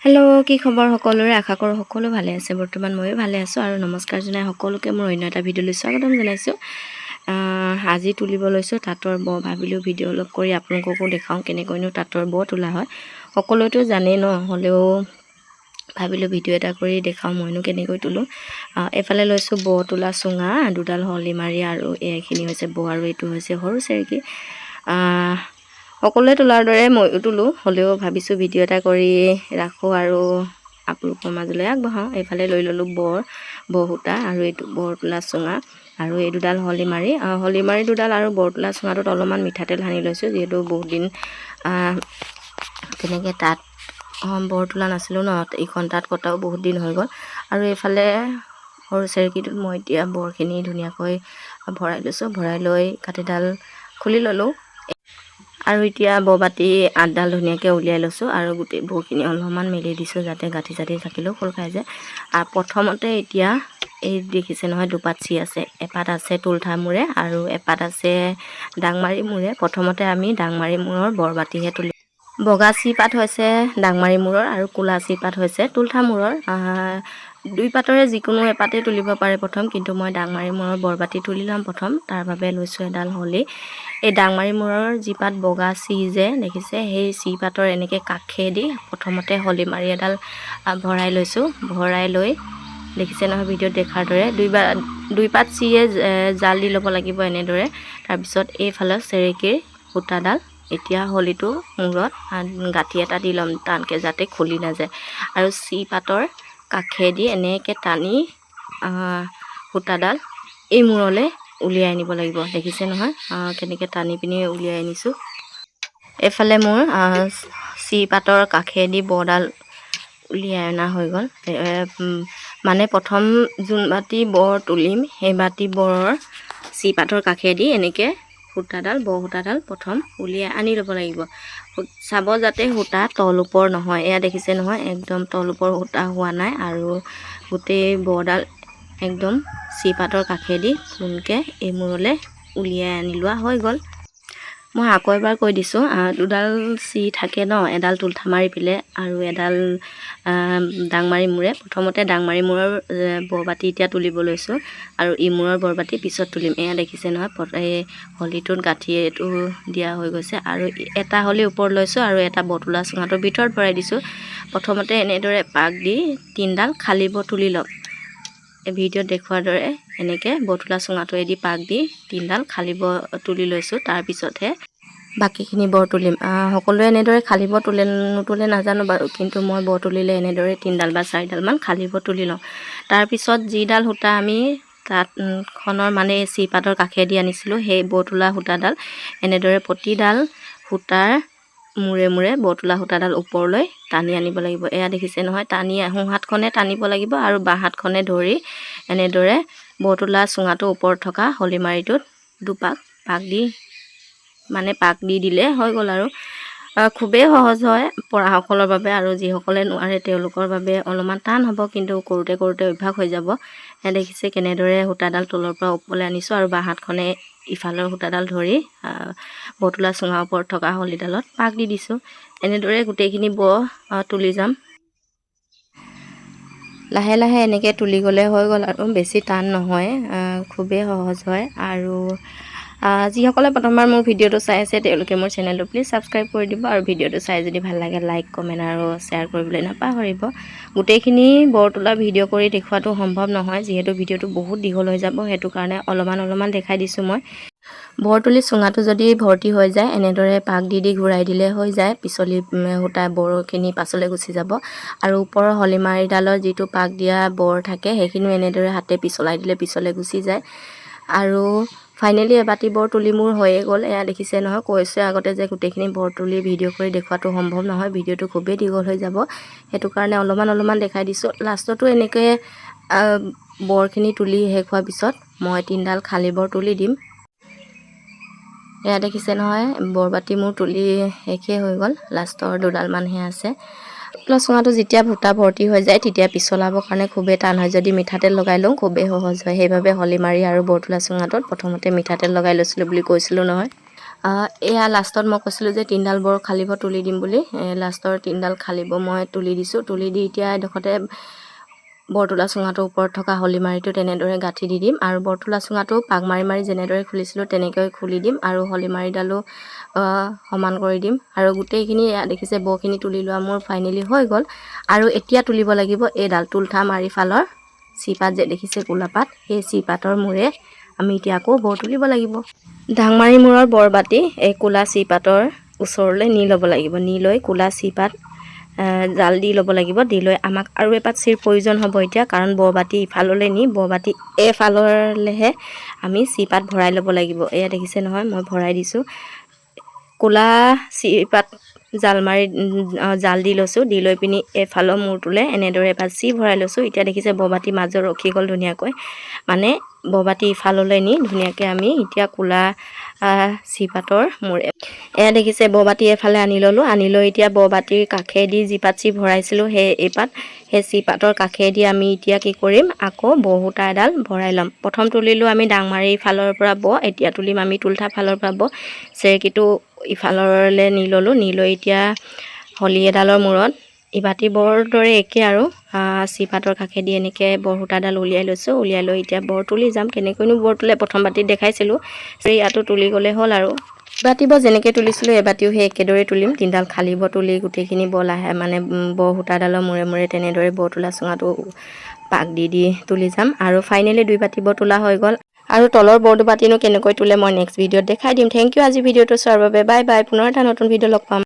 hello' কি খবৰ সকলোৰে আশা কৰোঁ সকলো ভালে আছে বৰ্তমান ময়ো ভালে আছোঁ আৰু নমস্কাৰ জনাই সকলোকে মোৰ অন্য এটা ভিডিঅ'লৈ স্বাগতম জনাইছোঁ আজি তুলিব লৈছোঁ তাঁতৰ ব ভাবিলোঁ ভিডিঅ' অলপ কৰি আপোনালোককো দেখাওঁ কেনেকৈনো তাঁতৰ ব তোলা হয় সকলোৱেতো জানেই ন হ'লেও ভাবিলোঁ ভিডিঅ' এটা কৰি দেখাওঁ মইনো কেনেকৈ তোলোঁ এফালে লৈছোঁ ব তোলা চুঙা দুডাল হলি মাৰি আৰু এইখিনি হৈছে ব আৰু এইটো হৈছে সৰু চেৰেকী সকলোৱে তোলাৰ দৰে ময়ো তোলোঁ হ'লেও ভাবিছোঁ ভিডিঅ' এটা কৰি ৰাখোঁ আৰু আপোনালোকৰ মাজলৈ আগবঢ়াওঁ এইফালে লৈ ল'লোঁ বৰ সূতা আৰু এইটো বৰ তোলা চুঙা আৰু এই দুডাল হলি মাৰি দুডাল আৰু বৰ তোলা চুঙাটোত অলপমান মিঠাতেল সানি লৈছোঁ যিহেতু বহুত দিন তেনেকৈ তাত বৰ তোলা নাছিলোঁ ন এইখন তাত কটাও বহুত দিন হৈ গ'ল আৰু এইফালে সৰু চেৰেকীটোত মই এতিয়া বৰখিনি ধুনীয়াকৈ ভৰাই লৈছোঁ ভৰাই লৈ কাঠিডাল খুলি ল'লোঁ আৰু এতিয়া ববাটি 8ডাল ধুনীয়াকৈ উলিয়াই লৈছোঁ আৰু গোটেই বখিনি অলপমান মেলি দিছোঁ যাতে গাঁঠি চাঠি থাকিলেও খোল খাই যায় আৰু প্ৰথমতে এতিয়া এই দেখিছে নহয় দুপাত চি আছে এপাত আছে তুলঠা মূৰে আৰু এপাত আছে ডাংমাৰি মূৰে প্ৰথমতে আমি ডাংমাৰি মূৰৰ বৰবাটিহে তুলি বগা চি পাত হৈছে ডাংমাৰি মূৰৰ আৰু ক'লা চি পাত হৈছে তুলঠা মূৰৰ দুই পাতৰে যিকোনো এপাতেই তুলিব পাৰে প্ৰথম কিন্তু মই ডাংমাৰি মূৰৰ বৰবাটি তুলি ল'ম প্ৰথম তাৰ বাবে লৈছোঁ এডাল হলি এই ডাংমাৰি মূৰৰ যি পাত বগা চি যে দেখিছে সেই চি পাতৰ এনেকৈ কাষেদি প্ৰথমতে হলি মাৰি এডাল ভৰাই লৈছোঁ ভৰাই লৈ দেখিছে নহয় ভিডিঅ'ত দেখাৰ দৰে দুই পাত চিয়ে জাল দি ল'ব লাগিব এনেদৰে তাৰপিছত এইফালৰ চেৰেকীৰ সূতাডাল এতিয়া হলিটো মূৰত গাঁঠি এটা দি ল'ম টানকৈ যাতে খুলি নাযায় আৰু চি পাতৰ কাষেদি এনেকৈ টানি সূতাডাল এই মূৰলৈ উলিয়াই আনিব লাগিব দেখিছে নহয় কেনেকৈ টানি পিনি উলিয়াই আনিছোঁ এইফালে মোৰ চি পাতৰ কাষেদি বৰডাল উলিয়াই অনা হৈ গ'ল মানে প্ৰথম যোন বাতি বৰ তুলিম সেই বাতি বৰৰ চি পাতৰ কাষেদি এনেকৈ সূতাডাল বৰ সূতাডাল প্ৰথম উলিয়াই আনি ল'ব লাগিব চাব যাতে সূতা তল ওপৰ নহয় এয়া দেখিছে নহয় একদম তল ওপৰ সূতা হোৱা নাই আৰু গোটেই বৰডাল একদম চি পাতৰ কাষেদি পোনকৈ এই মূৰলৈ উলিয়াই আনি লোৱা হৈ গ'ল মই আকৌ এবাৰ কৈ দিছোঁ দুডাল চি থাকে ন এডাল তুলঠা মাৰি পিলে আৰু এডাল ডাংমাৰি মূৰে প্ৰথমতে ডাংমাৰি মূৰৰ বৰবাটি এতিয়া তুলিব লৈছোঁ আৰু ইমূৰৰ বৰবাটি পিছত তুলিম এয়া দেখিছে নহয় এই হলিটোত গাঁঠি এইটো দিয়া হৈ গৈছে আৰু এটা হলি ওপৰত লৈছোঁ আৰু এটা বতোলা চুঙাটোৰ ভিতৰত ভৰাই দিছোঁ প্ৰথমতে এনেদৰে পাক দি 3ডাল খালী ব তুলি ল'ম এই ভিডিঅ'ত দেখুৱাৰ দৰে এনেকৈ বতোলা চুঙাটোৱেদি পাক দি 3ডাল খালী ব তুলি লৈছোঁ তাৰপিছতহে বাকীখিনি বৰ তুলিম সকলোৱে এনেদৰে খালী বৰ নোতোলে নাজানো বাৰু কিন্তু মই বৰ তুলিলে এনেদৰে 3ডাল বা 4ডালমান খালী বৰ তুলি লওঁ তাৰপিছত যিডাল সূতা আমি তাঁতখনৰ মানে চি পাতৰ কাষেদি আনিছিলোঁ সেই বৰ তোলা সূতাডাল এনেদৰে প্ৰতিডাল সূতাৰ মূৰে মূৰে বৰ তোলা সূতাডাল ওপৰলৈ টানি আনিব লাগিব এয়া দেখিছে নহয় টানি সোঁ হাতখনে টানিব লাগিব আৰু বাঁ হাতখনে ধৰি এনেদৰে বৰ তোলা চুঙাটোৰ ওপৰত থকা হলি মাৰিটোত দুপাক পাক দি দিলে হৈ গ'ল আৰু খুবেই সহজ হয় পৰাসকলৰ বাবে আৰু যিসকলে নোৱাৰে তেওঁলোকৰ বাবে অলপমান টান হ'ব কিন্তু কৰোঁতে অভ্যাস হৈ যাব দেখিছে কেনেদৰে সূতাডাল তলৰ পৰা ওপৰলৈ আনিছোঁ আৰু বাঁ হাতখনে ইফালৰ সূতাডাল ধৰি বতোলা চুঙাৰ ওপৰত থকা হলিডালত পাক দি দিছোঁ এনেদৰে গোটেইখিনি তুলি যাম লাহে লাহে এনেকৈ তুলি গ'লে হৈ গ'ল আৰু বেছি টান নহয় খুবেই সহজ হয় আৰু যিসকলে প্ৰথমবাৰ মোৰ ভিডিঅ'টো চাই আছে তেওঁলোকে মোৰ চেনেলটো প্লিজ ছাবস্ক্ৰাইব কৰি দিব আৰু ভিডিঅ'টো চাই যদি ভাল লাগে লাইক কমেণ্ট আৰু শ্বেয়াৰ কৰিবলৈ নাপাহৰিব গোটেইখিনি বৰ তোলা ভিডিঅ' কৰি দেখুৱাটো সম্ভৱ নহয় যিহেতু ভিডিঅ'টো বহুত দীঘল হৈ যাব সেইটো কাৰণে অলপমান দেখাই দিছোঁ মই বৰ তুলি চুঙাটো যদি ভৰ্তি হৈ যায় এনেদৰে পাক দি ঘূৰাই দিলে হৈ যায় পিছলি সূতা বৰখিনি পাছলৈ গুচি যাব আৰু ওপৰৰ হলিমাৰিডালৰ যিটো পাক দিয়া বৰ থাকে সেইখিনিও এনেদৰে হাতে পিছলাই দিলে পিছলৈ গুচি যায় আৰু ফাইনেলি এবাতি বৰ তুলি মোৰ হৈয়ে গ'ল এয়া দেখিছে নহয় কৈছোঁ আগতে যে গোটেইখিনি বৰ তুলি ভিডিঅ' কৰি দেখুৱাটো সম্ভৱ নহয় ভিডিঅ'টো খুবেই দীঘল হৈ যাব সেইটো কাৰণে অলপমান দেখাই দিছোঁ লাষ্টতো এনেকৈ বৰখিনি তুলি শেষ হোৱাৰ পিছত মই 3ডাল খালী বৰ তুলি দিম এয়া দেখিছে নহয় বৰবাটি মোৰ তুলি শেষেই হৈ গ'ল লাষ্টৰ 2ডালমানহে আছে চুঙাটো যেতিয়া ভূটা ভৰ্তি হৈ যায় তেতিয়া পিছলাবৰ কাৰণে খুবেই টান হয় যদি মিঠাতেল লগাই লওঁ খুবেই সহজ হয় সেইবাবে হলি মাৰি আৰু বৰতোলা চুঙাটোত প্ৰথমতে মিঠাতেল লগাই লৈছিলোঁ বুলি কৈছিলোঁ নহয় এয়া লাষ্টত মই কৈছিলোঁ যে 3ডাল বৰ খালিব তুলি দিম বুলি লাষ্টৰ 3ডাল খালিব মই তুলি দিছোঁ তুলি দি এতিয়া এডোখৰতে বৰতোলা চুঙাটোৰ ওপৰত থকা হলিমাৰিটো তেনেদৰে গাঁঠি দি দিম আৰু বৰতোলা চুঙাটো পাক মাৰি মাৰি যেনেদৰে খুলিছিলোঁ তেনেকৈ খুলি দিম আৰু হলিমাৰিডালো সমান কৰি দিম আৰু গোটেইখিনি দেখিছে বখিনি তুলি লোৱা মোৰ ফাইনেলি হৈ গ'ল আৰু এতিয়া তুলিব লাগিব এইডাল তুলঠা মাৰি ফালৰ চিপাত যে দেখিছে কোলাপাত সেই চিপাতৰ মূৰে আমি এতিয়া আকৌ বৰ তুলিব লাগিব ঢাংমাৰি মূৰৰ বৰবাতি এই কোলা চিপাতৰ ওচৰলৈ নি ল'ব লাগিব নি লৈ কোলা চিপাত জাল দি ল'ব লাগিব দি লৈ আমাক আৰু এপাত চিৰ প্ৰয়োজন হ'ব এতিয়া কাৰণ বৰবাতি ইফাললৈ নি বৰবাতি এফাললৈহে আমি চিপাত ভৰাই ল'ব লাগিব এয়া দেখিছে নহয় মই ভৰাই দিছোঁ কোলা চিপাত জাল দি লৈছোঁ দি লৈ পিনি এফালৰ মূৰটোলৈ এনেদৰে এপাত চি ভৰাই লৈছোঁ এতিয়া দেখিছে বৰবাতি মাজত ৰখি গ'ল ধুনীয়াকৈ মানে বৰবাতি ইফাললৈ নি ধুনীয়াকৈ আমি এতিয়া কোলা চিপাতৰ মূৰে এয়া দেখিছে বৰবাতি এফালে আনি ল'লোঁ আনি লৈ এতিয়া বৰবাতিৰ কাষেদি যিপাত চি ভৰাইছিলোঁ সেই চিপাতৰ কাষেদি আমি এতিয়া কি কৰিম আকৌ বহুতা এডাল ভৰাই ল'ম প্ৰথম তুলিলোঁ আমি ডাংমাৰি ফালৰ পৰা এতিয়া তুলিম আমি তুলঠা ফালৰ পৰা চেৰেকীটো ইফাললৈ নি ল'লোঁ নি লৈ এতিয়া হলি এডালৰ মূৰত ইবাতি বৰ দৰে একে আৰু চিপাতৰ কাষেদি এনেকৈ বৰ সূতাডাল উলিয়াই লৈছোঁ উলিয়াই লৈ এতিয়া বৰ তুলি যাম কেনেকৈনো বৰ তোলে প্ৰথম বাতিত দেখাইছিলোঁ ইয়াতো তুলি গ'লে হ'ল আৰু বাতি বৰ যেনেকৈ তুলিছিলোঁ এবাতিও সেই একেদৰে তুলিম 3ডাল খালিব তুলি গোটেইখিনি বৰ লাহে মানে বৰ সূতাডালৰ মূৰে মূৰে তেনেদৰে বৰ তোলা চুঙাটো পাক দি তুলি যাম আৰু ফাইনেলি 2 বাতি বৰ তোলা হৈ গ'ল আৰু তলৰ বৰ দুবাতিনো কেনেকৈ তোলে মই নেক্সট ভিডিঅ'ত দেখাই দিম থেংক ইউ আজি ভিডিঅ'টো চোৱাৰ বাবে বাই বাই পুনৰ এটা নতুন ভিডিঅ' লগ পাম